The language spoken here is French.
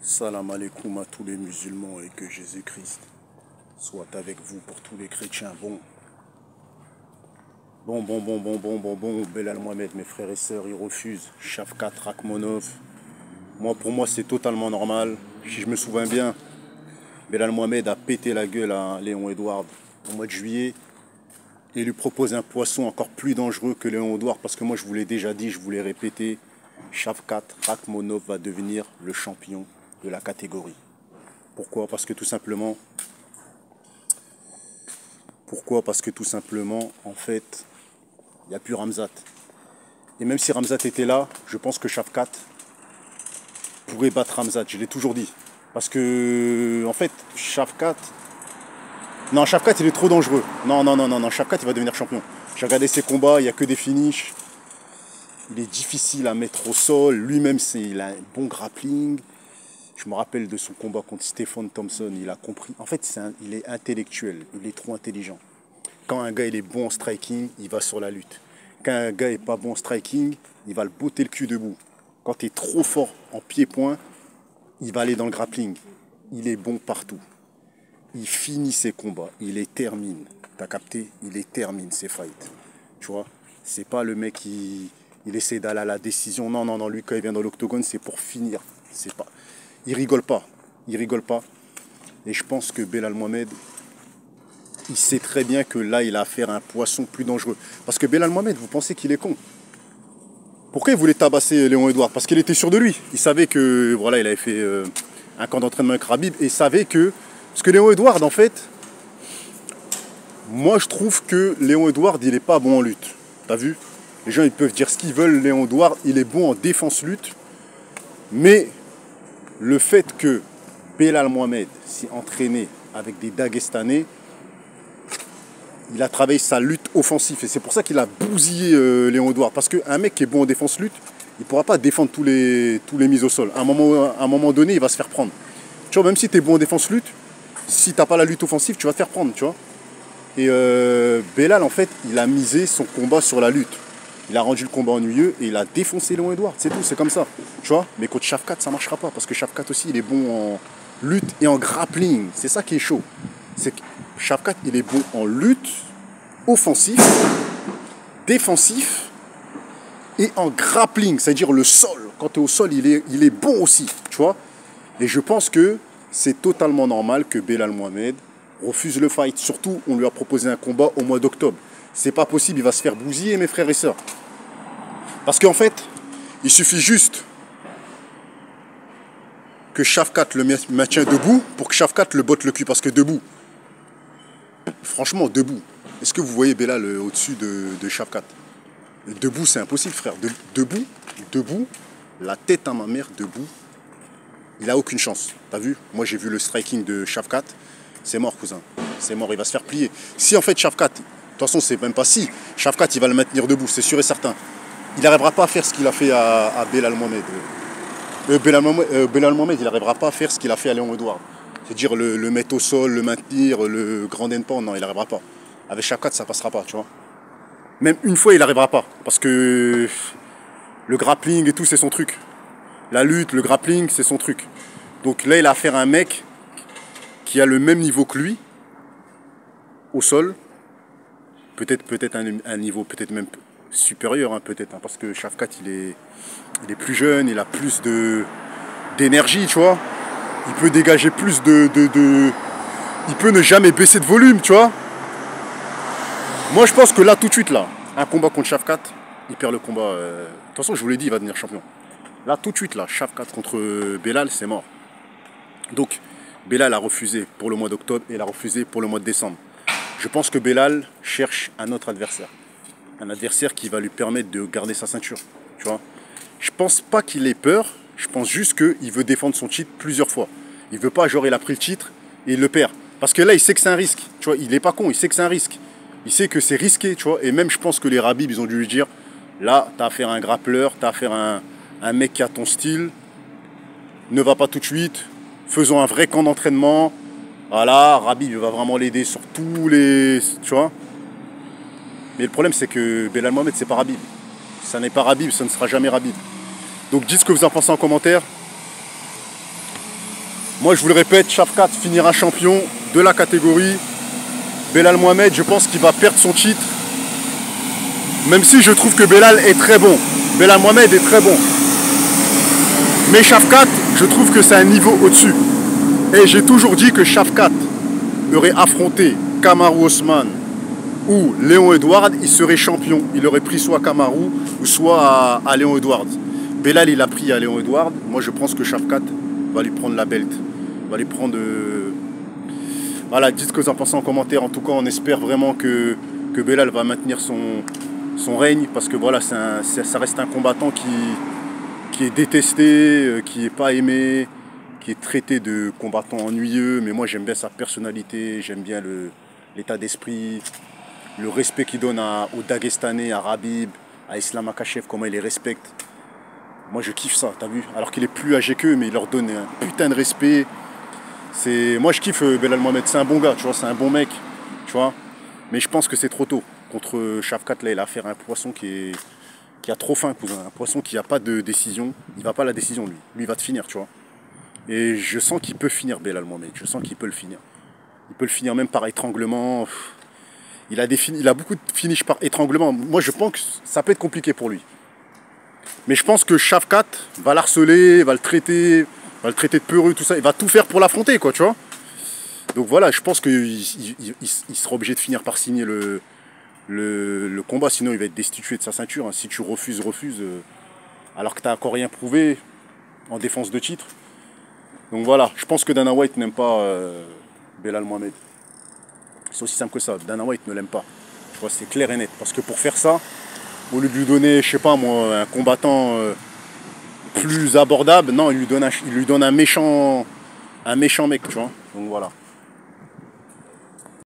Salam alaikum à tous les musulmans et que Jésus-Christ soit avec vous pour tous les chrétiens. Bon, Belal Mohamed, mes frères et sœurs, ils refusent. Shavkat Rakhmonov. Pour moi, c'est totalement normal. Si je me souviens bien, Belal Mohamed a pété la gueule à Léon Edouard au mois de juillet et lui propose un poisson encore plus dangereux que Léon Edouard parce que moi, je vous l'ai déjà dit, je vous l'ai répété, Shavkat Rakhmonov va devenir le champion de la catégorie. Pourquoi? Parce que tout simplement, en fait, il n'y a plus Ramzat. Et même si Ramzat était là, je pense que Shavkat pourrait battre Ramzat. Je l'ai toujours dit. Parce que, en fait, Shavkat, il est trop dangereux. Non, Shavkat, il va devenir champion. J'ai regardé ses combats, il n'y a que des finishes. Il est difficile à mettre au sol. Lui-même, il a un bon grappling. Je me rappelle de son combat contre Stephen Thompson, il a compris. En fait, il est intellectuel, il est trop intelligent. Quand un gars il est bon en striking, il va sur la lutte. Quand un gars n'est pas bon en striking, il va le botter le cul debout. Quand tu es trop fort en pied-point, il va aller dans le grappling. Il est bon partout. Il finit ses combats, il les termine. T'as capté? Il les termine ses fights. Tu vois? C'est pas le mec qui essaie d'aller à la décision. Non, lui quand il vient dans l'octogone, c'est pour finir. C'est pas... Il rigole pas. Et je pense que Belal Mohamed, il sait très bien que là, il a affaire à un poisson plus dangereux. Parce que Belal Mohamed, vous pensez qu'il est con? Pourquoi il voulait tabasser Léon Edouard? Parce qu'il était sûr de lui. Il savait que, voilà, il avait fait un camp d'entraînement avec Khabib et il savait que... Parce que Léon Edouard, en fait, moi, je trouve que Léon Edouard, il n'est pas bon en lutte. T'as vu? Les gens, ils peuvent dire ce qu'ils veulent. Léon Edouard, il est bon en défense-lutte. Mais... le fait que Belal Mohamed s'est entraîné avec des Dagestanais, il a travaillé sa lutte offensive. Et c'est pour ça qu'il a bousillé Léon Edouard. Parce qu'un mec qui est bon en défense-lutte, il ne pourra pas défendre tous les mises au sol. À un moment donné, il va se faire prendre. Tu vois, même si tu es bon en défense-lutte, si tu n'as pas la lutte offensive, tu vas te faire prendre, tu vois. Et Belal, en fait, il a misé son combat sur la lutte. Il a rendu le combat ennuyeux et il a défoncé Léon Edouard. C'est tout, c'est comme ça. Tu vois? Mais contre Shavkat, ça ne marchera pas. Parce que Shavkat aussi, il est bon en lutte et en grappling. C'est ça qui est chaud. C'est que Shavkat, il est bon en lutte, offensif, défensif et en grappling. C'est-à-dire le sol. Quand tu es au sol, il est bon aussi. Tu vois? Et je pense que c'est totalement normal que Belal Mohamed refuse le fight. Surtout, on lui a proposé un combat au mois d'octobre. C'est pas possible, il va se faire bousiller, mes frères et sœurs. Parce qu'en fait, il suffit juste que Shavkat le maintient debout pour que Shavkat le botte le cul. Parce que debout, franchement, debout, est-ce que vous voyez Belal au-dessus de Shavkat? Debout, c'est impossible, frère. Debout, la tête à ma mère, debout, il a aucune chance. T'as vu? Moi, j'ai vu le striking de Shavkat. C'est mort, cousin. C'est mort, il va se faire plier. Si, en fait, Shavkat... De toute façon, c'est même pas si. Shavkat, il va le maintenir debout, c'est sûr et certain. Il n'arrivera pas à faire ce qu'il a fait à Belal Mohamed. Belal Mohamed, il n'arrivera pas à faire ce qu'il a fait à Léon Edouard. C'est-à-dire le mettre au sol, le maintenir, le grand endpoint. Non, il n'arrivera pas. Avec Shavkat, ça passera pas, tu vois. Même une fois, il n'arrivera pas. Parce que le grappling et tout, c'est son truc. La lutte, le grappling, c'est son truc. Donc là, il a affaire à un mec qui a le même niveau que lui, au sol. Peut-être un niveau peut-être même supérieur, hein, peut-être, hein, parce que Shavkat, il est plus jeune, il a plus d'énergie, tu vois. Il peut dégager plus Il peut ne jamais baisser de volume, tu vois. Moi, je pense que là, tout de suite, là, un combat contre Shavkat, il perd le combat. De toute façon, je vous l'ai dit, il va devenir champion. Là, tout de suite, là, Shavkat contre Belal, c'est mort. Donc, Belal a refusé pour le mois d'octobre et il a refusé pour le mois de décembre. Je pense que Belal cherche un autre adversaire. Un adversaire qui va lui permettre de garder sa ceinture. Tu vois? Je pense pas qu'il ait peur. Je pense juste qu'il veut défendre son titre plusieurs fois. Il veut pas, genre, il a pris le titre et il le perd. Parce que là, il sait que c'est un risque. Tu vois, il est pas con, il sait que c'est un risque. Il sait que c'est risqué, tu vois. Et même, je pense que les Rabib, ils ont dû lui dire, là, t'as affaire à un grappleur, t'as affaire à un mec qui a ton style. Ne va pas tout de suite. Faisons un vrai camp d'entraînement. Voilà, Rabib va vraiment l'aider sur tous les... Tu vois? Mais le problème, c'est que Belal Mohamed, c'est pas Rabib. Ça n'est pas Rabib, ça ne sera jamais Rabib. Donc dites ce que vous en pensez en commentaire. Moi, je vous le répète, Shavkat finira champion de la catégorie. Belal Mohamed, je pense qu'il va perdre son titre. Même si je trouve que Belal est très bon. Belal Mohamed est très bon. Mais Shavkat, je trouve que c'est un niveau au-dessus. Et j'ai toujours dit que Shavkat aurait affronté Kamaru Usman ou Léon Edwards, il serait champion. Il aurait pris soit Kamaru ou soit à Léon Edwards. Belal, il a pris à Léon Edwards. Moi, je pense que Shavkat va lui prendre la belt. Va lui prendre... Voilà, dites ce que vous en pensez en commentaire. En tout cas, on espère vraiment que Belal va maintenir son règne. Parce que voilà, ça reste un combattant qui est détesté, qui n'est pas aimé, qui est traité de combattant ennuyeux. Mais moi, j'aime bien sa personnalité, j'aime bien l'état d'esprit, le respect qu'il donne aux Dagestanais, à Khabib, à Islam Makhachev, comment il les respecte. Moi, je kiffe ça, t'as vu? Alors qu'il est plus âgé qu'eux, mais il leur donne un putain de respect. Moi, je kiffe Belal Mohamed, c'est un bon gars, tu vois, c'est un bon mec, tu vois. Mais je pense que c'est trop tôt. Contre Shavkat, là, il a affaire à un poisson qui a trop faim, cousin. Un poisson qui n'a pas de décision. Il va pas à la décision, lui. Lui, il va te finir, tu vois. Et je sens qu'il peut finir Belal Mohamed. Je sens qu'il peut le finir. Il peut le finir même par étranglement. Il a beaucoup de finish par étranglement. Moi, je pense que ça peut être compliqué pour lui. Mais je pense que Shavkat va l'harceler, va le traiter de peureux, tout ça. Il va tout faire pour l'affronter, quoi, tu vois. Donc voilà, je pense qu'il sera obligé de finir par signer le combat. Sinon, il va être destitué de sa ceinture. Si tu refuses, alors que tu n'as encore rien prouvé en défense de titre. Donc voilà, je pense que Dana White n'aime pas Belal Mohamed. C'est aussi simple que ça. Dana White ne l'aime pas. Tu vois, c'est clair et net. Parce que pour faire ça, au lieu de lui donner, je sais pas moi, un combattant plus abordable, non, il lui donne un méchant mec, tu vois. Donc voilà.